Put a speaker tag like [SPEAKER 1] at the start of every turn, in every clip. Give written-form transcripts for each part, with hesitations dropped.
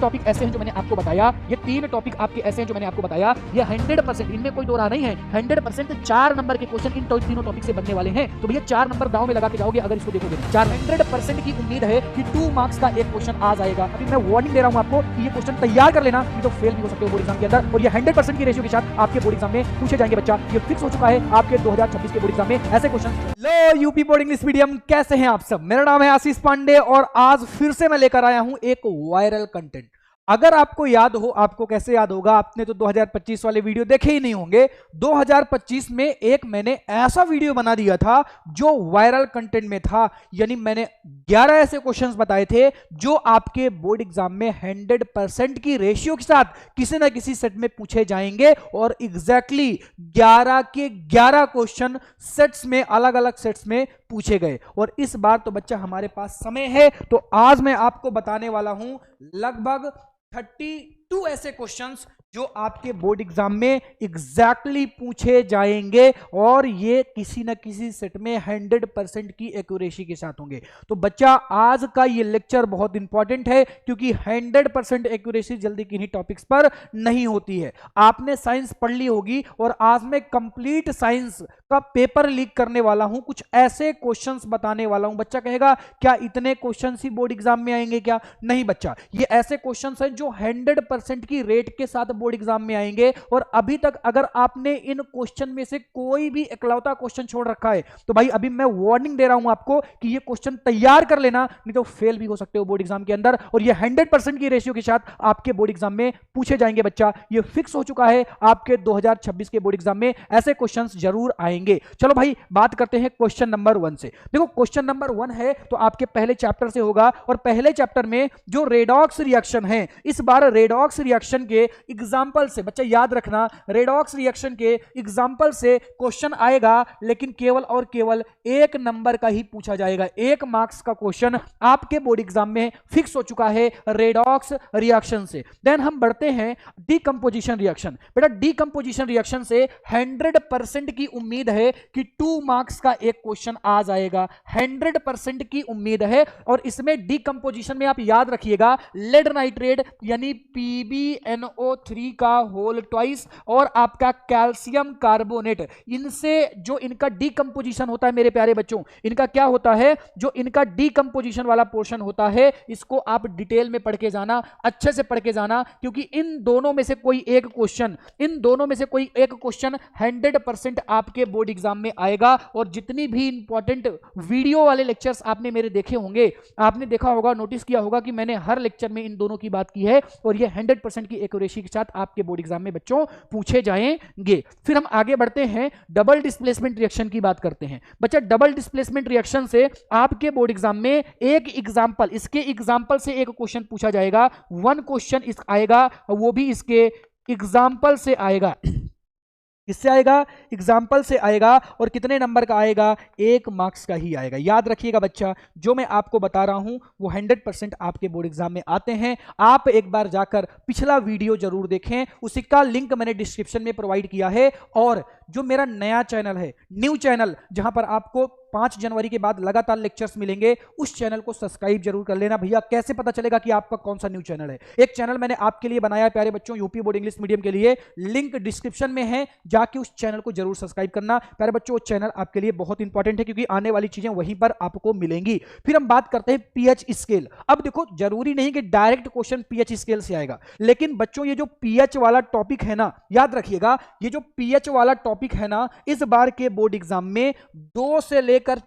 [SPEAKER 1] Topic ऐसे हैं जो मैंने आपको बताया, ये 3 टॉपिक आपके ऐसे हैं जो मैंने आपको बताया, ये 100% इनमें कोई दो राह नहीं है, 100% 4 नंबर के क्वेश्चन इन तीनों टॉपिक से बनने वाले हैं। तो भैया 4 नंबर दांव में लगा के जाओगे अगर इसको देखोगे। 100% की उम्मीद है कि 2 मार्क्स का एक क्वेश्चन आ जाएगा। अभी मैं वार्निंग दे रहा हूं आपको कि ये क्वेश्चन तैयार कर लेना, नहीं तो फेल भी हो सकते हो बोर्ड एग्जाम के अंदर। और ये 100% की रेशियो के साथ आपके बोर्ड एग्जाम में पूछे जाएंगे बच्चा, ये फिक्स हो चुका है आपके 2026 के बोर्ड एग्जाम में ऐसे क्वेश्चन। लो यूपी बोर्ड इंग्लिश मीडियम, कैसे हैं आप सब? मेरा नाम है आशीष पांडे और आज फिर से मैं लेकर आया हूं एक वायरल कंटेंट। अगर आपको याद हो, आपको कैसे याद होगा, आपने तो 2025 वाले वीडियो देखे ही नहीं होंगे। 2025 में एक मैंने ऐसा वीडियो बना दिया था जो वायरल कंटेंट में था, यानी मैंने 11 ऐसे क्वेश्चंस बताए थे जो आपके बोर्ड एग्जाम में 100% की रेशियो के साथ किसी ना किसी सेट में पूछे जाएंगे। और एग्जैक्टली 11 के 11 क्वेश्चन सेट्स में, अलग अलग सेट्स में पूछे गए। और इस बार तो बच्चा हमारे पास समय है, तो आज मैं आपको बताने वाला हूं लगभग 32 ऐसे क्वेश्चंस जो आपके बोर्ड एग्जाम में एग्जैक्टली पूछे जाएंगे और ये किसी न किसी सेट में 100% की एक्यूरेसी के साथ होंगे। तो बच्चा आज का ये लेक्चर बहुत इंपॉर्टेंट है क्योंकि 100% एक्यूरेसी जल्दी किन्हीं टॉपिक्स पर नहीं होती है। आपने साइंस पढ़ ली होगी और आज मैं कंप्लीट साइंस का पेपर लीक करने वाला हूं, कुछ ऐसे क्वेश्चंस बताने वाला हूं। बच्चा कहेगा क्या इतने क्वेश्चंस ही बोर्ड एग्जाम में आएंगे क्या? नहीं बच्चा, ये ऐसे क्वेश्चंस हैं जो 100% की रेट के साथ बोर्ड एग्जाम में आएंगे। और अभी तक अगर आपने इन क्वेश्चन में से कोई भी इकलौता क्वेश्चन छोड़ रखा है तो भाई अभी मैं वार्निंग दे रहा हूं आपको कि ये क्वेश्चन तैयार कर लेना, नहीं तो फेल भी हो सकते हो बोर्ड एग्जाम के अंदर। और ये 100% की रेशियो के साथ आपके बोर्ड एग्जाम में पूछे जाएंगे बच्चा, ये फिक्स हो चुका है आपके 2026 के बोर्ड एग्जाम में ऐसे क्वेश्चंस जरूर आएंगे। चलो भाई बात करते हैं क्वेश्चन नंबर 1 से। देखो क्वेश्चन नंबर 1 है तो आपके पहले चैप्टर से होगा और पहले चैप्टर में जो रेडॉक्स रिएक्शन है, इस बार रेडॉक्स रिएक्शन के एग्जांपल से, बच्चा याद रखना, रेडॉक्स रिएक्शन के एग्जांपल से क्वेश्चन आएगा, लेकिन केवल और केवल 1 नंबर का ही पूछा जाएगा। 1 मार्क्स का क्वेश्चन आपके बोर्ड एग्जाम में फिक्स हो चुका है रेडॉक्स रिएक्शन से। देन हम बढ़ते हैं डीकंपोजिशन रिएक्शन। बेटा डीकंपोजिशन रिएक्शन से 100% की उम्मीद है कि 2 मार्क्स का एक क्वेश्चन आ जाएगा, 100% की उम्मीद है। और इसमें डीकंपोजिशन में आप याद रखिएगा लेड नाइट्रेट यानी PbNO3 का होल ट्वाइस और आपका कैल्शियम कार्बोनेट, इनसे जो इनका डीकंपोजिशन होता है मेरे प्यारे बच्चों, इनका क्या होता है, जो इनका डीकंपोजिशन वाला पोर्शन होता है, इसको आप डिटेल में पढ़ के जाना, अच्छे से पढ़ के जाना, क्योंकि इन दोनों में से कोई एक क्वेश्चन 100% आपके बोर्ड एग्जाम में आएगा। और जितनी भी इंपॉर्टेंट वीडियो वाले लेक्चर्स आपने मेरे देखे होंगे, आपने देखा होगा, नोटिस किया होगा कि मैंने हर लेक्चर में इन दोनों की बात की है और ये 100% की एक्यूरेसी के साथ आपके बोर्ड एग्जाम में बच्चों पूछे जाएंगे। फिर हम आगे बढ़ते हैं, डबल डिस्प्लेसमेंट रिएक्शन की बात करते हैं। बच्चा डबल डिस्प्लेसमेंट रिएक्शन से आपके बोर्ड एग्जाम में एक एग्जांपल, इसके एग्जांपल से एक क्वेश्चन पूछा जाएगा। 1 क्वेश्चन इस आएगा, वो भी इसके एग्जांपल से आएगा। किससे आएगा? एग्जाम्पल से आएगा। और कितने नंबर का आएगा? 1 मार्क्स का ही आएगा। याद रखिएगा बच्चा, जो मैं आपको बता रहा हूं वो 100% आपके बोर्ड एग्जाम में आते हैं। आप एक बार जाकर पिछला वीडियो जरूर देखें, उसी का लिंक मैंने डिस्क्रिप्शन में प्रोवाइड किया है। और जो मेरा नया चैनल है, न्यू चैनल, जहां पर आपको 5 जनवरी के बाद लगातार लेक्चर्स मिलेंगे, उस चैनल को सब्सक्राइब जरूर कर लेना। भैया कैसे पता चलेगा कि आपका कौन सा न्यू चैनल है? एक चैनल मैंने आपके लिए बनाया है प्यारे बच्चों, यूपी बोर्ड इंग्लिश मीडियम के लिए, लिंक डिस्क्रिप्शन में है, जाके उस चैनल को जरूर सब्सक्राइब करना प्यारे बच्चों। वो चैनल आपके लिए बहुत इंपॉर्टेंट है क्योंकि आने वाली चीजें वहीं पर आपको मिलेंगी। फिर हम बात करते हैं पीएच स्केल। अब देखो जरूरी नहीं कि डायरेक्ट क्वेश्चन पीएच स्केल से आएगा, लेकिन बच्चों ये जो पीएच वाला टॉपिक है ना, याद रखिएगा, ये जो पीएच वाला टॉपिक है ना, इस बार के बोर्ड एग्जाम में 2 से लेकर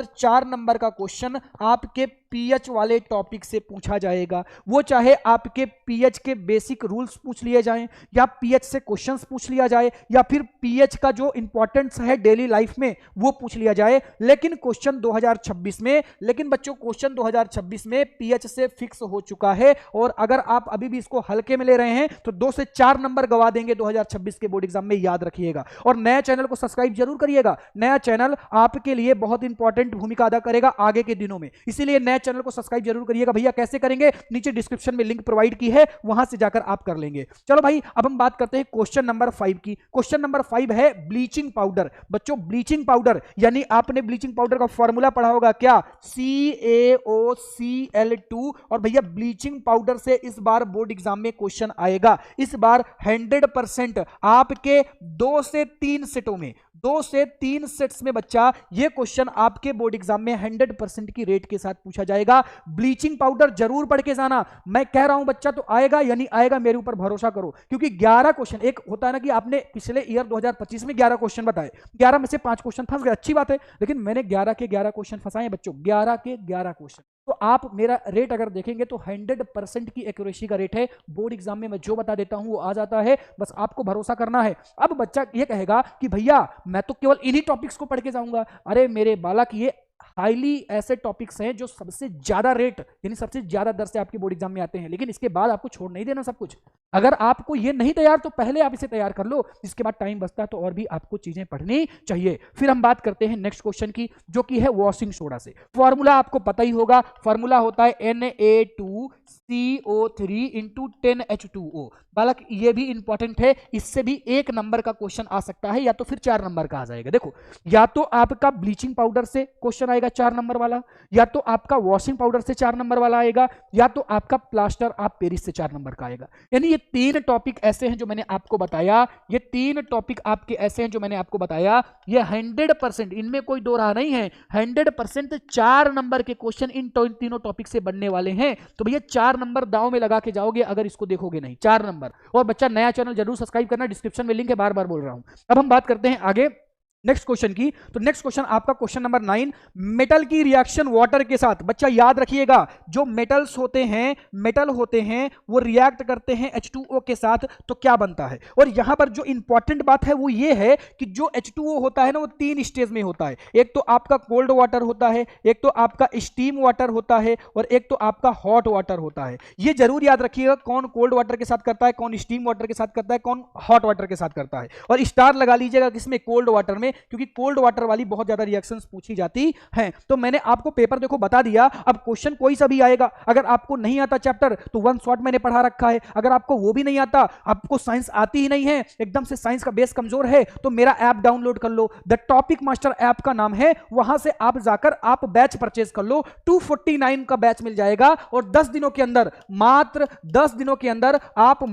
[SPEAKER 1] 4 नंबर का क्वेश्चन आपके पीएच वाले टॉपिक से पूछा जाएगा। वो चाहे आपके पीएच के बेसिक रूल्स पूछ लिए जाएं, या पीएच से क्वेश्चंस पूछ लिया जाए, या फिर पीएच का जो इंपॉर्टेंस है डेली लाइफ में वो पूछ लिया जाए। लेकिन क्वेश्चन 2026 में, लेकिन बच्चों क्वेश्चन 2026 में पीएच से फिक्स हो चुका है। और अगर आप अभी भी इसको हल्के में ले रहे हैं तो 2 से 4 नंबर गवा देंगे 2026 के बोर्ड एग्जाम में, याद रखिएगा। और नया चैनल को सब्सक्राइब जरूर करिएगा, नया चैनल आपके लिए बहुत इंपॉर्टेंट भूमिका अदा करेगा आगे के दिनों में, इसीलिए नया नया चैनल को सब्सक्राइब जरूर करिएगा भैया। कैसे करेंगे, नीचे डिस्क्रिप्शन में लिंक प्रोवाइड की है, वहां से जाकर आप कर लेंगे। चलो भाई अब हम बात करते हैं क्वेश्चन नंबर 5 की। क्वेश्चन नंबर 5 है ब्लीचिंग पाउडर। बच्चों ब्लीचिंग पाउडर यानी आपने ब्लीचिंग पाउडर का फॉर्मूला पढ़ा होगा क्या, CaOCl2। और भैया ब्लीचिंग पाउडर से इस बार बोर्ड एग्जाम में क्वेश्चन आएगा। इस बार 100% आपके 2 से 3 सेटों में, 2 से 3 सेट्स में बच्चा ये क्वेश्चन आपके बोर्ड एग्जाम में 100% की रेट के साथ पूछा जाएगा। ब्लीचिंग पाउडर जरूर पढ़ के जाना, मैं कह रहा हूं बच्चा तो आएगा यानी आएगा, मेरे ऊपर भरोसा करो। क्योंकि 11 क्वेश्चन, एक होता है ना कि आपने पिछले ईयर 2025 में 11 क्वेश्चन बताए, 11 में से 5 क्वेश्चन फंस गए, अच्छी बात है, लेकिन मैंने 11 के 11 क्वेश्चन फंसाए बच्चों, 11 के 11 क्वेश्चन। तो आप मेरा रेट अगर देखेंगे तो 100% की एक्यूरेसी का रेट है। बोर्ड एग्जाम में मैं जो बता देता हूं वो आ जाता है, बस आपको भरोसा करना है। अब बच्चा ये कहेगा कि भैया मैं तो केवल इन्हीं टॉपिक्स को पढ़ के जाऊंगा। अरे मेरे बालक, ये हाईली ऐसे टॉपिक्स हैं जो सबसे ज्यादा रेट यानी सबसे ज्यादा दर से आपके बोर्ड एग्जाम में आते हैं, लेकिन इसके बाद आपको छोड़ नहीं देना सब कुछ। अगर आपको ये नहीं तैयार तो पहले आप इसे तैयार कर लो, इसके बाद टाइम बचता है तो और भी आपको चीजें पढ़नी चाहिए। फिर हम बात करते हैं नेक्स्ट क्वेश्चन की, जो कि है वॉशिंग सोडा से। फॉर्मूला आपको पता ही होगा, फॉर्मूला होता है Na2CO3 × 10H2O। बालक ये भी इंपॉर्टेंट है, इससे भी 1 नंबर का क्वेश्चन आ सकता है, या तो फिर 4 नंबर का आ जाएगा। देखो, या तो आपका ब्लीचिंग पाउडर से क्वेश्चन आएगा 4 नंबर वाला, या तो आपका वॉशिंग पाउडर से 4 नंबर वाला आएगा, या तो आपका प्लास्टर ऑफ पेरिस से 4 नंबर का आएगा। यानी ये 3 टॉपिक ऐसे हैं जो मैंने आपको बताया, ये 3 टॉपिक आपके ऐसे हैं जो मैंने आपको बताया, ये 100%, इनमें कोई दो राह नहीं है, 100% 4 नंबर के क्वेश्चन इन तीनों टॉपिक से बनने वाले हैं। तो भैया 4 नंबर दांव में लगा के जाओगे अगर इसको देखोगे नहीं, 4 नंबर। और बच्चा नया चैनल जरूर सब्सक्राइब करना, डिस्क्रिप्शन में लिंक है, बार बार बोल रहा हूं। अब हम बात करते हैं आगे नेक्स्ट क्वेश्चन की। तो नेक्स्ट क्वेश्चन आपका क्वेश्चन नंबर 9, मेटल की रिएक्शन वाटर के साथ। बच्चा याद रखिएगा, जो मेटल्स होते हैं, मेटल होते हैं, वो रिएक्ट करते हैं H2O के साथ तो क्या बनता है। और यहां पर जो इंपॉर्टेंट बात है वो ये है कि जो H2O होता है ना, वो 3 स्टेज में होता है। एक तो आपका कोल्ड वाटर होता है, एक तो आपका स्टीम वाटर होता है, और एक तो आपका हॉट वाटर होता है। ये जरूर याद रखिएगा, कौन कोल्ड वाटर के साथ करता है, कौन स्टीम वाटर के साथ करता है, कौन हॉट वाटर के साथ करता है। और स्टार लगा लीजिएगा किसमें, कोल्ड वाटर में, क्योंकि कोल्ड वाटर वाली बहुत ज्यादा रिएक्शंस पूछी जाती हैं। तो मैंने आपको पेपर देखो बता दिया। अब क्वेश्चन कोई सा भी आएगा, अगर आपको नहीं आता चैप्टर तो 1 शॉट मैंने पढ़ा रखा है। अगर आपको वो भी नहीं आता, आपको साइंस आती ही नहीं है, एकदम से साइंस का बेस कमजोर है, तो मेरा ऐप डाउनलोड कर लो, द टॉपिक मास्टर ऐप का नाम है, वहां से आप जाकर आप बैच परचेज कर लो। 249 का बैच मिल जाएगा, और 10 दिनों के अंदर, मात्र 10 दिनों के अंदर आप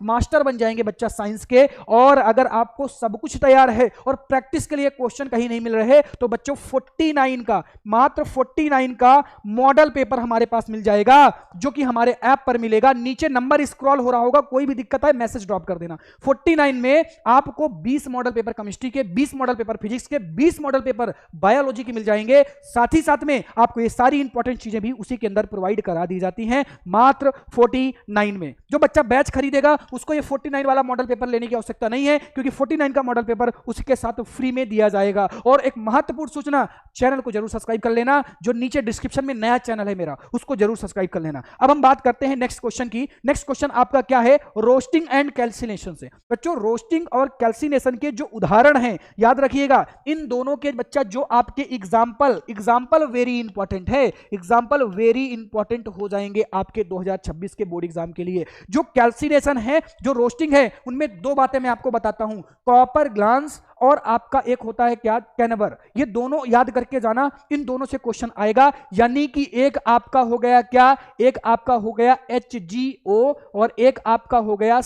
[SPEAKER 1] मास्टर बन जाएंगे बच्चा साइंस के। और अगर आपको सब कुछ तैयार है और प्रैक्टिस के लिए क्वेश्चन कहीं नहीं मिल रहे, तो बच्चों 49 का, मात्र 49 का मॉडल पेपर हमारे पास मिल जाएगा, जो कि हमारे ऐप पर मिलेगा। नीचे नंबर स्क्रॉल हो रहा होगा, कोई भी दिक्कत है मैसेज ड्रॉप कर देना। 49 में आपको 20 मॉडल पेपर केमिस्ट्री के, 20 मॉडल पेपर फिजिक्स के, 20 मॉडल पेपर बायोलॉजी के मिल जाएंगे। साथ ही साथ में आपको ये सारी इंपॉर्टेंट चीजें भी उसी के अंदर प्रोवाइड करा दी जाती हैं, मात्र 49 में। जो बच्चा बैच खरीदेगा उसको ये 49 वाला मॉडल पेपर लेने की आवश्यकता नहीं है, क्योंकि 49 का मॉडल पेपर उसके साथ फ्री में दिया जाएगा। और एक महत्वपूर्ण सूचना, चैनल को जरूर सब्सक्राइब कर लेना, जो नीचे डिस्क्रिप्शन में नया चैनल है मेरा, उसको जरूर सब्सक्राइब कर लेना। अब हम बात करते हैं नेक्स्ट क्वेश्चन की। नेक्स्ट क्वेश्चन आपका क्या है, रोस्टिंग एंड कैल्सिनेशन से। बच्चों रोस्टिंग और कैल्सिनेशन के जो उदाहरण हैं याद रखिएगा, इन दोनों के बच्चा जो आपके एग्जाम्पल वेरी इंपॉर्टेंट है, एग्जाम्पल वेरी इंपॉर्टेंट हो जाएंगे आपके 2026 के बोर्ड एग्जाम के लिए। जो कैल्सिनेशन है, जो रोस्टिंग है, उनमें 2 बातें मैं आपको बताता हूं, कॉपर ग्लांस और आपका एक होता है क्या, कैनवर। ये दोनों याद करके जाना, इन दोनों से क्वेश्चन आएगा। यानी कि एक आपका हो गया क्या, एक आपका हो गया HgO और एक आपका हो गया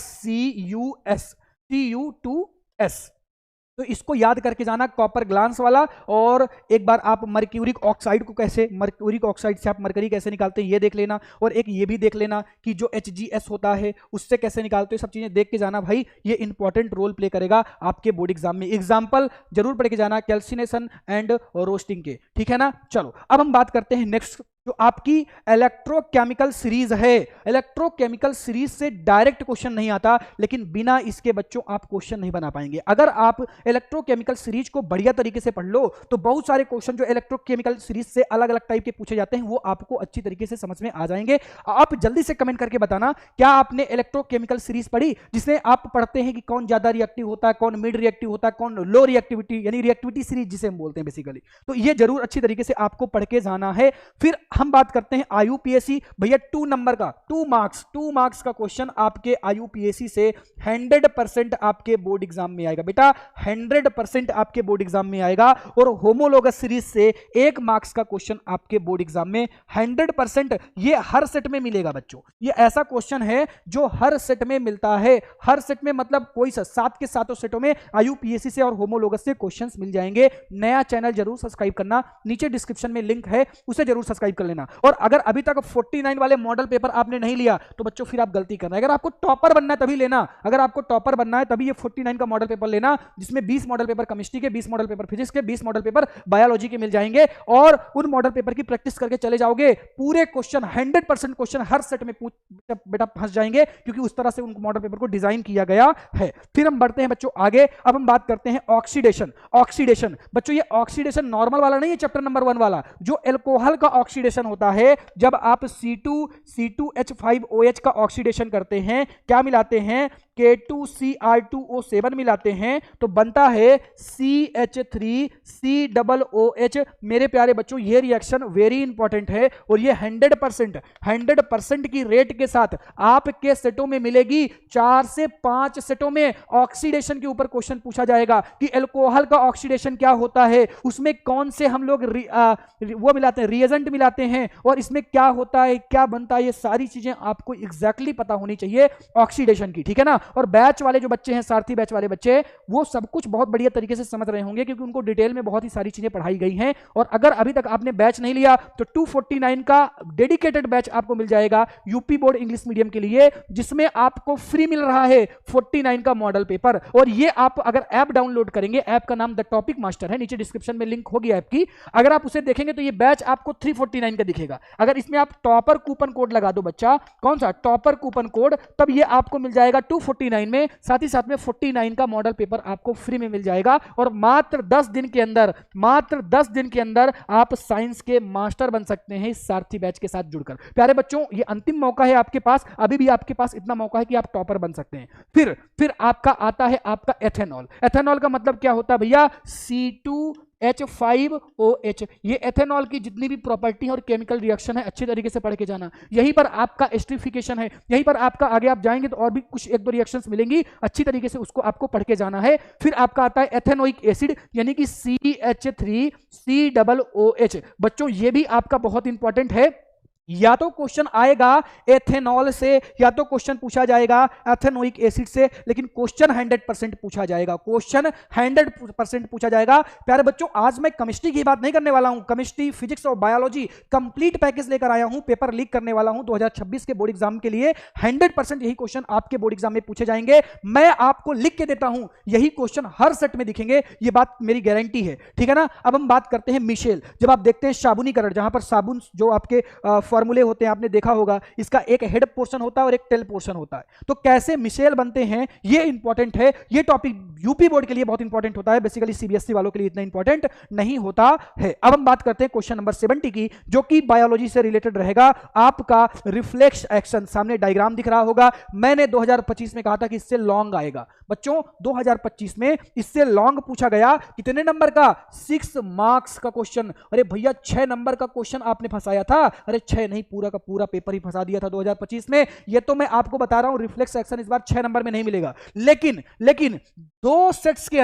[SPEAKER 1] Cu2S। तो इसको याद करके जाना, कॉपर ग्लांस वाला। और एक बार आप मर्क्यूरिक ऑक्साइड को कैसे, मर्क्यूरिक ऑक्साइड से आप मरकरी कैसे निकालते हैं ये देख लेना। और एक ये भी देख लेना कि जो HgS होता है उससे कैसे निकालते हैं, सब चीजें देख के जाना भाई, ये इंपॉर्टेंट रोल प्ले करेगा आपके बोर्ड एग्जाम में। एग्जाम्पल जरूर पढ़ के जाना कैल्सिनेशन एंड रोस्टिंग के, ठीक है ना। चलो अब हम बात करते हैं नेक्स्ट, जो आपकी इलेक्ट्रोकेमिकल सीरीज है। इलेक्ट्रोकेमिकल सीरीज से डायरेक्ट क्वेश्चन नहीं आता, लेकिन बिना इसके बच्चों आप क्वेश्चन नहीं बना पाएंगे। अगर आप इलेक्ट्रोकेमिकल सीरीज को बढ़िया तरीके से पढ़ लो तो बहुत सारे क्वेश्चन जो इलेक्ट्रोकेमिकल सीरीज से अलग अलग टाइप के पूछे जाते हैं वो आपको अच्छी तरीके से समझ में आ जाएंगे। आप जल्दी से कमेंट करके बताना, क्या आपने इलेक्ट्रोकेमिकल सीरीज पढ़ी, जिसमें आप पढ़ते हैं कि कौन ज्यादा रिएक्टिव होता है, कौन मिड रिएक्टिव होता है, कौन लो रिएक्टिविटी, यानी रिएक्टिविटी सीरीज जिसे हम बोलते हैं बेसिकली। तो ये जरूर अच्छी तरीके से आपको पढ़ के जाना है। फिर
[SPEAKER 2] हम बात करते हैं आईयूपीएसी। भैया 2 नंबर का 2 मार्क्स का क्वेश्चन आपके आईयूपीएसी से 100% आपके बोर्ड एग्जाम में आएगा बेटा, 100% आपके बोर्ड एग्जाम में आएगा। और होमोलोगस सीरीज से 1 मार्क्स का क्वेश्चन आपके बोर्ड एग्जाम में 100% ये हर सेट में मिलेगा बच्चों। ये ऐसा क्वेश्चन है जो हर सेट में मिलता है, हर सेट में मतलब कोई 7 के 7 सेटों में आईयूपीएसी से और होमोलोगस से क्वेश्चंस मिल जाएंगे। नया चैनल जरूर सब्सक्राइब करना, नीचे डिस्क्रिप्शन में लिंक है, उसे जरूर सब्सक्राइब कर लेना। और अगर अभी तक 49 वाले मॉडल पेपर आपने नहीं लिया तो बच्चों फिर आप गलती कर रहे हैं। अगर आपको टॉपर बनना है तभी लेना, अगर आपको टॉपर बनना है तभी ये 49 का मॉडल पेपर लेना, जिसमें 20 मॉडल पेपर केमिस्ट्री के, 20 मॉडल पेपर फिजिक्स के, 20 मॉडल पेपर बायोलॉजी के मिल जाएंगे। और उन मॉडल पेपर की प्रैक्टिस करके चले जाओगे, पूरे क्वेश्चन 100% क्वेश्चन हर सेट में बेटा फंस जाएंगे, क्योंकि उस तरह से उन मॉडल पेपर को डिजाइन किया गया है। फिर हम बढ़ते हैं बच्चों आगे। अब हम बात करते हैं ऑक्सीडेशन। बच्चों ये ऑक्सीडेशन नॉर्मल वाला नहीं है, चैप्टर नंबर 1 वाला, जो अल्कोहल का ऑक्सीडेशन होता है। जब आप C2H5OH का ऑक्सीडेशन करते हैं, क्या मिलाते हैं, K2Cr2O7 मिलाते हैं, तो बनता है CH3COOH। मेरे प्यारे बच्चों ये रिएक्शन वेरी इंपॉर्टेंट है और ये 100% की रेट के साथ आपके सेटों में मिलेगी। 4 से 5 सेटों में ऑक्सीडेशन के ऊपर क्वेश्चन पूछा जाएगा कि अल्कोहल का ऑक्सीडेशन क्या होता है, उसमें कौन से हम लोग वो मिलाते हैं, रिएजेंट मिलाते हैं, और इसमें क्या होता है, क्या बनता है, ये सारी चीजें आपको एग्जैक्टली पता होनी चाहिए ऑक्सीडेशन की, ठीक है ना। और बैच वाले जो बच्चे हैं, सारथी बैच वाले बच्चे, वो सब कुछ बहुत बढ़िया तरीके से समझ रहे होंगे, क्योंकि उनको डिटेल में बहुत ही सारी चीजें पढ़ाई गई हैं। और अगर अभी तक आपने बैच नहीं लिया तो 249 का डेडिकेटेड बैच आपको मिल जाएगा यूपी बोर्ड इंग्लिश मीडियम के लिए, जिसमें आपको फ्री मिल रहा है 49 का मॉडल पेपर। और ये आप अगर ऐप डाउनलोड करेंगे, ऐप का नाम द टॉपिक मास्टर है, नीचे डिस्क्रिप्शन में लिंक होगी ऐप की, अगर आप उसे देखेंगे तो ये बैच आपको 349 का दिखेगा। अगर इसमें आप टॉपर कूपन कोड लगा दो बच्चा, कौन सा, टॉपर कूपन कोड, तब ये आपको मिल जाएगा 249 में, साथ ही साथ में 49 का मॉडल पेपर आपको फ्री में मिल जाएगा। और मात्र 10 दिन के अंदर आप साइंस के मास्टर बन सकते हैं इस सारथी बैच के साथ जुड़कर। प्यारे बच्चों ये अंतिम मौका है आपके पास, अभी भी आपके पास इतना मौका है कि आप टॉपर बन सकते हैं। फिर आपका आता है आपका एथेनॉल का मतलब क्या होता है भैया, C2H5OH। ये एथेनॉल की जितनी भी प्रॉपर्टी और केमिकल रिएक्शन है अच्छी तरीके से पढ़ के जाना। यहीं पर आपका एस्टरीफिकेशन है, यहीं पर आपका आगे आप जाएंगे तो और भी कुछ 1-2 रिएक्शंस मिलेंगी, अच्छी तरीके से उसको आपको पढ़ के जाना है। फिर आपका आता है एथेनोइक एसिड, यानी कि CH3COOH। बच्चों ये भी आपका बहुत इंपॉर्टेंट है, या तो क्वेश्चन आएगा एथेनॉल से, या तो क्वेश्चन पूछा जाएगा एथेनोइक एसिड से, लेकिन क्वेश्चन 100% पूछा जाएगा, क्वेश्चन 100% पूछा जाएगा। प्यारे बच्चों आज मैं केमिस्ट्री की बात नहीं करने वाला हूं, केमिस्ट्री फिजिक्स और बायोलॉजी कंप्लीट पैकेज लेकर आया हूं, पेपर लीक करने वाला हूं 2026 के बोर्ड एग्जाम के लिए। 100% यही क्वेश्चन आपके बोर्ड एग्जाम में पूछे जाएंगे, मैं आपको लिख के देता हूं, यही क्वेश्चन हर सेट में दिखेंगे, ये बात मेरी गारंटी है, ठीक है ना। अब हम बात करते हैं मिशेल। जब आप देखते हैं साबुनीकरण, जहां पर साबुन जो आपके फॉर्मूले होते हैं, आपने देखा होगा, इसका एक हेड पोर्शन होता है और एक टेल पोर्शन होता है, तो कैसे मिशेल बनते हैं ये इंपॉर्टेंट है। ये टॉपिक यूपी बोर्ड के लिए बहुत इंपॉर्टेंट होता है, बेसिकली सीबीएसई वालों के लिए इतना इंपॉर्टेंट नहीं होता है। अब हम बात करते हैं क्वेश्चन नंबर 70 की, जो कि बायोलॉजी से रिलेटेड रहेगा। आपका रिफ्लेक्स एक्शन, सामने डायग्राम दिख रहा होगा, मैंने 2025 में कहा था कि इससे लॉन्ग आएगा। बच्चों 2025 में इससे लॉन्ग पूछा गया, कितने नंबर का, 6 मार्क्स का क्वेश्चन। अरे भैया 6 नंबर का क्वेश्चन आपने फंसाया था, अरे 6 नहीं, पूरा का पूरा पेपर ही फंसा दिया था 2025 में। ये तो मैं आपको बता रहा हूं रिफ्लेक्स एक्शन इस बार 6 नंबर में नहीं मिलेगा, लेकिन 2 सेट्स के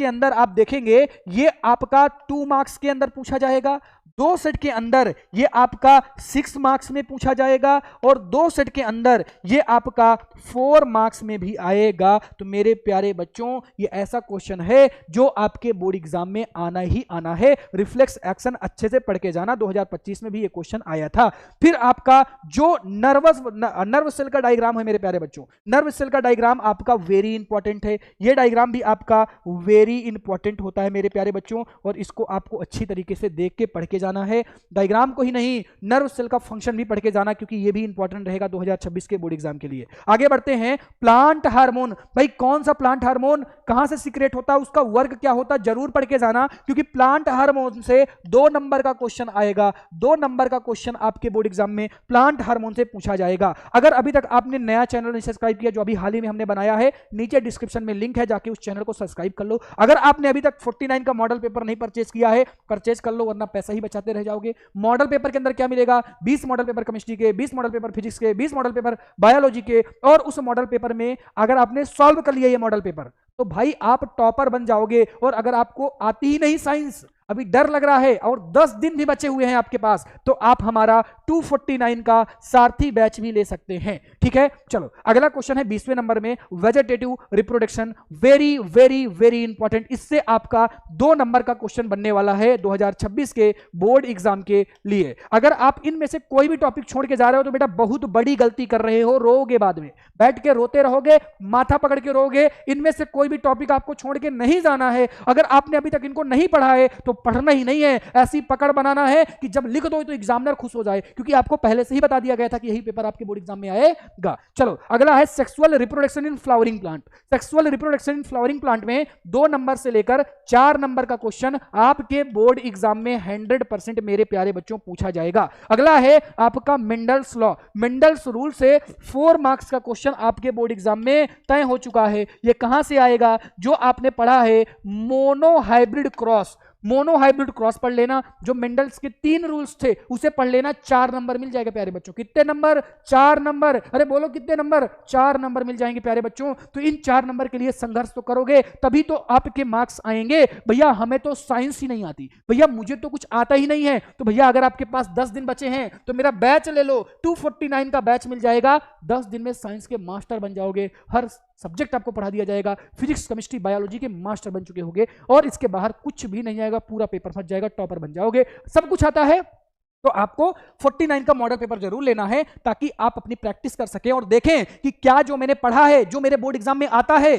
[SPEAKER 2] अंदर आप देखेंगे ये आपका 2 मार्क्स के अंदर पूछा जाएगा, 2 सेट के अंदर ये आपका 6 मार्क्स में पूछा जाएगा, और 2 सेट के अंदर ये आपका 4 मार्क्स में भी आएगा। तो मेरे प्यारे बच्चों ये ऐसा क्वेश्चन है जो आपके बोर्ड एग्जाम में आना ही आना है। रिफ्लेक्स एक्शन अच्छे से पढ़ के जाना, 2025 में भी ये क्वेश्चन आया था। फिर आपका जो नर्व सेल का डायग्राम है मेरे प्यारे बच्चों, नर्व सेल का डायग्राम आपका वेरी इंपॉर्टेंट है। ये डायग्राम भी आपका वेरी इंपॉर्टेंट होता है मेरे प्यारे बच्चों, और इसको आपको अच्छी तरीके से देख के पढ़ के जाना है। डायग्राम को ही नहीं, नर्व सेल का फंक्शन भी पढ़ के जाना, क्योंकि ये भी इंपॉर्टेंट रहेगा 2026 के बोर्ड एग्जाम के लिए। आगे बढ़ते हैं, प्लांट हार्मोन। भाई कौन सा प्लांट हार्मोन, कहां से सीक्रेट होता है, उसका वर्क क्या होता है, जरूर पढ़ के जाना, क्योंकि प्लांट हार्मोन से 2 नंबर का क्वेश्चन आएगा। 2 नंबर का क्वेश्चन आपके बोर्ड एग्जाम में प्लांट हार्मोन से पूछा जाएगा। अगर अभी तक आपने नया चैनल नहीं सब्सक्राइब किया, जो अभी हाल ही में हमने बनाया है, नीचे डिस्क्रिप्शन में लिंक है, जाके उस चैनल को सब्सक्राइब कर लो। अगर आपने अभी तक 49 का मॉडल पेपर नहीं परचेज किया है, परचेज कर लो, वरना पैसा ही बचाते रह जाओगे। मॉडल पेपर के अंदर क्या मिलेगा, 20 मॉडल पेपर केमिस्ट्री के, 20 मॉडल पेपर फिजिक्स के, 20 मॉडल पेपर बायोलॉजी के, और उस मॉडल पेपर में अगर आपने सॉल्व कर लिया ये मॉडल पेपर तो भाई आप टॉपर बन जाओगे। और अगर आपको आती ही नहीं साइंस, अभी डर लग रहा है और 10 दिन भी बचे हुए हैं आपके पास, तो आप हमारा 249 का सारथी बैच भी ले सकते हैं। ठीक है, चलो अगला क्वेश्चन है 20वें नंबर में, vegetative reproduction, very very very important. इससे आपका 2 नंबर का क्वेश्चन बनने वाला है 2026 के बोर्ड एग्जाम के लिए। अगर आप इनमें से कोई भी टॉपिक छोड़ के जा रहे हो तो बेटा बहुत बड़ी गलती कर रहे हो, रोओगे बाद में, बैठ के रोते रहोगे, माथा पकड़ के रोगे। इनमें से कोई भी टॉपिक आपको छोड़ के नहीं जाना है। अगर आपने अभी तक इनको नहीं पढ़ा है तो पढ़ना ही नहीं है, ऐसी पकड़ बनाना है कि जब लिख दो तो एग्जामिनर खुश हो जाए, क्योंकि आपको पहले से ही बता दिया गया था कि यही पेपर आपके बोर्ड एग्जाम में आएगा। चलो अगला है sexual reproduction in flowering plant. Sexual reproduction in flowering plant में 2 नंबर से लेकर 4 नंबर का क्वेश्चन आपके बोर्ड एग्जाम में 100% मेरे प्यारे बच्चों पूछा जाएगा। अगला है आपका मेंडल्स लॉ। मेंडल्स रूल से 4 मार्क्स का क्वेश्चन आपके बोर्ड एग्जाम में तय हो चुका है। यह कहां से आएगा, जो आपने पढ़ा है मोनोहाइब्रिड क्रॉस। मोनोहाइब्रिड क्रॉस पढ़ लेना, जो मेंडल्स के 3 रूल्स थे उसे पढ़ लेना, 4 नंबर मिल जाएगा प्यारे बच्चों। कितने नंबर, 4 नंबर। अरे बोलो कितने नंबर, 4 नंबर मिल जाएंगे प्यारे बच्चों। तो इन 4 नंबर के लिए संघर्ष तो करोगे तभी तो आपके मार्क्स आएंगे। भैया हमें तो साइंस ही नहीं आती, भैया मुझे तो कुछ आता ही नहीं है, तो भैया अगर आपके पास 10 दिन बचे हैं तो मेरा बैच ले लो, 249 का बैच मिल जाएगा। 10 दिन में साइंस के मास्टर बन जाओगे, हर सब्जेक्ट आपको पढ़ा दिया जाएगा, फिजिक्स केमिस्ट्री बायोलॉजी के मास्टर बन चुके होंगे और इसके बाहर कुछ भी नहीं आएगा, पूरा पेपर फंस जाएगा, टॉपर बन जाओगे। सब कुछ आता है तो आपको 49 का मॉडल पेपर जरूर लेना है ताकि आप अपनी प्रैक्टिस कर सकें और देखें कि क्या जो मैंने पढ़ा है, जो मेरे बोर्ड एग्जाम में आता है,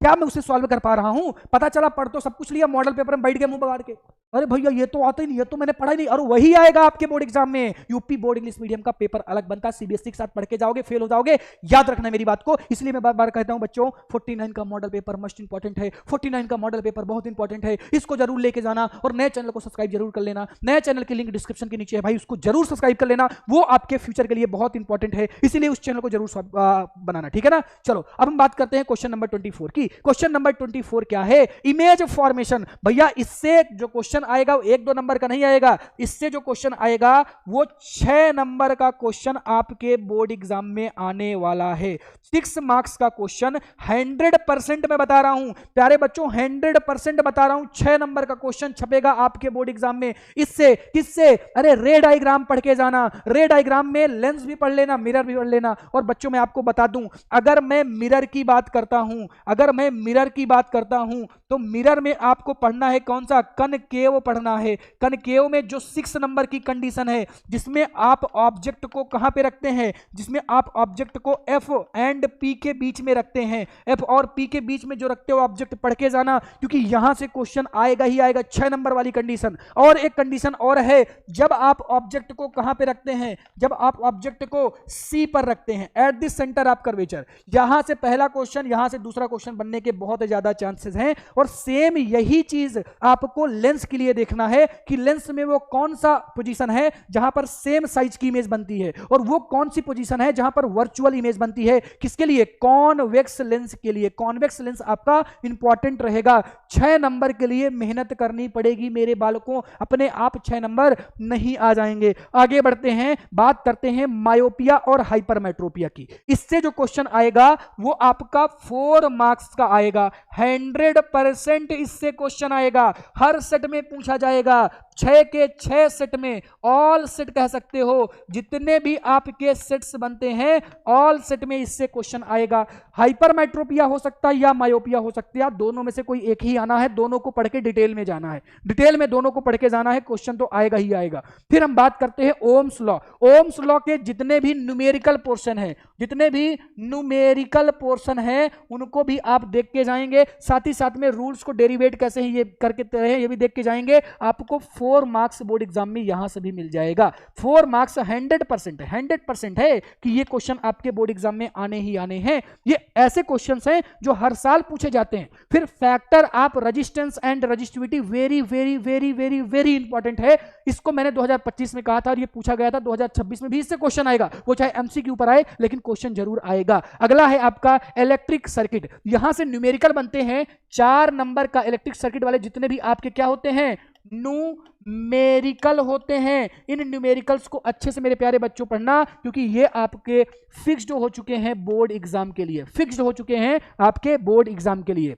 [SPEAKER 2] क्या मैं उसे सॉल्व कर पा रहा हूं। पता चला पढ़ तो सब कुछ लिया, मॉडल पेपर में बैठ गए मुंह बगाड़ के, अरे भैया ये तो आता ही नहीं, ये तो मैंने पढ़ा ही नहीं। और वही आएगा आपके बोर्ड एग्जाम में। यूपी बोर्ड इंग्लिश मीडियम का पेपर अलग बनता है, सीबीएसई के साथ पढ़ के जाओगे फेल हो जाओगे, याद रखना मेरी बात को। इसलिए मैं बार बार कहता हूं बच्चों, 49 का मॉडल पेपर मस्ट इंपॉर्टेंट है, 49 का मॉडल पेपर बहुत इंपॉर्टेंट है, इसको जरूर लेके जाना। और नए चैनल को सब्सक्राइब जरूर कर लेना, नए चैनल की लिंक डिस्क्रिप्शन के नीचे है भाई, उसको जरूर सब्सक्राइब कर लेना, वो आपके फ्यूचर के लिए बहुत इंपॉर्टेंट है, इसीलिए उस चैनल को जरूर बनाना, ठीक है ना। चलो अब हम बात करते हैं क्वेश्चन नंबर 24 की। क्वेश्चन नंबर 24 क्या है, इमेज फॉर्मेशन। भैया इससे जो क्वेश्चन आएगा वो 1-2 नंबर का नहीं आएगा, इससे जो क्वेश्चन आएगा वो 6 नंबर का क्वेश्चन आपके बोर्ड एग्जाम में आने वाला है। 6 मार्क्स का क्वेश्चन 100% मैं बता रहा हूं प्यारे बच्चों, 100% बता रहा हूं, 6 नंबर का क्वेश्चन छपेगा आपके बोर्ड एग्जाम में। इससे किससे, अरे रे डायग्राम पढ़ के जाना, रे डायग्राम में लेंस भी पढ़ लेना, मिरर भी पढ़ लेना। और बच्चों मैं आपको बता दूं, अगर मैं मिरर की बात करता हूं, अगर मैं मिरर की बात करता हूं तो मिरर में आपको पढ़ना है कौन सा, कनकेव पढ़ना है। कनकेव में जो 6 नंबर की कंडीशन है, जिसमें आप ऑब्जेक्ट को कहां पे रखते हैं, जिसमें आप ऑब्जेक्ट को एफ एंड पी के बीच में रखते हैं, एफ और पी के बीच में जो रखते हो ऑब्जेक्ट पढ़ के जाना, क्योंकि यहां से क्वेश्चन आएगा ही आएगा, 6 नंबर वाली कंडीशन। और एक कंडीशन और है, जब आप ऑब्जेक्ट को कहां पे रखते हैं, जब आप ऑब्जेक्ट को सी पर रखते हैं, at the centre of curvature, यहां से पहला क्वेश्चन, यहां से दूसरा क्वेश्चन बनने के बहुत ज्यादा चांसेस हैं। और सेम यही चीज आपको लेंस के लिए देखना है कि लेंस में वो कौन सा पोजीशन है जहां पर सेम साइज की इमेज बनती है, और वो कौन सी पोजीशन है जहां पर वर्चुअल इमेज बनती है। किसके लिए, कॉन्वेक्स लेंस के लिए। कॉन्वेक्स लेंस आपका इंपॉर्टेंट रहेगा। 6 नंबर के लिए मेहनत करनी पड़ेगी मेरे बालकों, अपने आप 6 नंबर नहीं आ जाएंगे। आगे बढ़ते हैं, बात करते हैं मायोपिया और हाइपरमेट्रोपिया की। इससे जो क्वेश्चन आएगा वो आपका 4 मार्क्स का आएगा, 100% इससे क्वेश्चन आएगा, हर सेट में पूछा जाएगा, 6 के 6 सेट में, ऑल सेट कह सकते हो, जितने भी आपके सेट्स बनते हैं ऑल सेट में इससे क्वेश्चन आएगा। हाइपरमेट्रोपिया हो सकता है या मायोपिया हो सकती है, दोनों में से कोई एक ही आना है, दोनों को पढ़ के डिटेल में जाना है, डिटेल में दोनों को पढ़ के जाना है, क्वेश्चन तो आएगा ही आएगा। फिर हम बात करते हैं ओम्स लॉ। ओम्स लॉ के जितने भी न्यूमेरिकल पोर्शन है, जितने भी न्यूमेरिकल पोर्शन है उनको भी आप देख के जाएंगे, साथ ही साथ में रूल्स को डेरिवेट कैसे ये करके रहे ये भी देख के जाएंगे। आपको 4 मार्क्स बोर्ड एग्जाम में यहां से भी मिल जाएगा। 4 मार्क्स 100% है कि ये क्वेश्चन आपके बोर्ड एग्जाम में आने ही आने हैं। ये ऐसे क्वेश्चंस हैं जो हर साल पूछे जाते हैं। फिर factor of resistance and resistivity very very very very very important है। इसको मैंने 2025 में कहा था और ये पूछा गया था, 2026 में भी इससे क्वेश्चन आएगा, वो चाहे एमसीक्यू पर आए लेकिन क्वेश्चन जरूर आएगा। अगला है आपका इलेक्ट्रिक सर्किट। यहां से न्यूमेरिकल बनते हैं 4 नंबर का इलेक्ट्रिक सर्किट वाले जितने भी आपके क्या होते हैं,
[SPEAKER 1] न्यूमेरिकल होते हैं। इन न्यूमेरिकल्स को अच्छे से मेरे प्यारे बच्चों पढ़ना, क्योंकि ये आपके फिक्स्ड हो चुके हैं बोर्ड एग्जाम के लिए, फिक्स्ड हो चुके हैं आपके बोर्ड एग्जाम के लिए।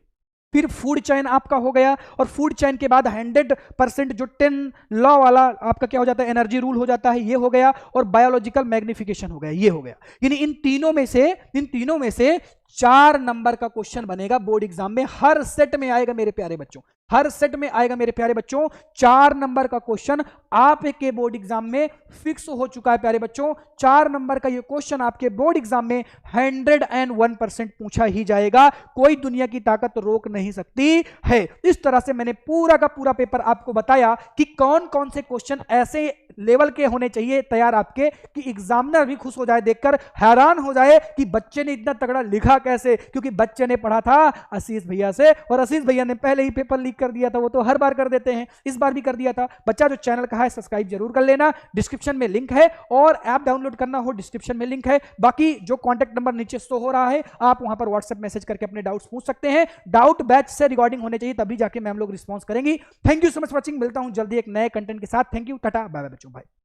[SPEAKER 2] फिर फूड चेन आपका हो गया, और फूड चेन के बाद 100% जो 10 लॉ वाला आपका क्या हो जाता है, एनर्जी रूल हो जाता है, ये हो गया, और बायोलॉजिकल मैग्निफिकेशन हो गया, ये हो गया। यानी इन तीनों में से 4 नंबर का क्वेश्चन बनेगा बोर्ड एग्जाम में, हर सेट में आएगा मेरे प्यारे बच्चों, हर सेट में आएगा मेरे प्यारे बच्चों। 4 नंबर का क्वेश्चन आपके बोर्ड एग्जाम में फिक्स हो चुका है प्यारे बच्चों। 4 नंबर का ये क्वेश्चन आपके बोर्ड एग्जाम में 101% पूछा ही जाएगा, कोई दुनिया की ताकत रोक नहीं सकती है। इस तरह से मैंने पूरा का पूरा पेपर आपको बताया कि कौन कौन से क्वेश्चन ऐसे लेवल के होने चाहिए तैयार आपके, कि एग्जामिनर भी खुश हो जाए, देखकर हैरान हो जाए कि बच्चे ने इतना तगड़ा लिखा कैसे, क्योंकि बच्चे ने पढ़ा था आशीष भैया से, और आशीष भैया ने पहले ही पेपर लीक कर दिया था, वो तो हर बार कर देते हैं, इस बार भी कर दिया था। बच्चा जो चैनल का है सब्सक्राइब जरूर कर लेना, डिस्क्रिप्शन में लिंक है, और ऐप डाउनलोड करना हो डिस्क्रिप्शन में लिंक है। बाकी जो कॉन्टैक्ट नंबर नीचे शो हो रहा है, आप वहां पर व्हाट्सएप मैसेज करके अपने डाउट्स पूछ सकते हैं। डाउट बैच से रिकॉर्डिंग होने चाहिए, तभी जाके मैम लोग रिस्पॉन्स करेंगी। Thank you so much watching, मिलता हूं जल्दी एक नए कंटेंट के साथ। Thank you, tata, bye bye बच्चों, बाय।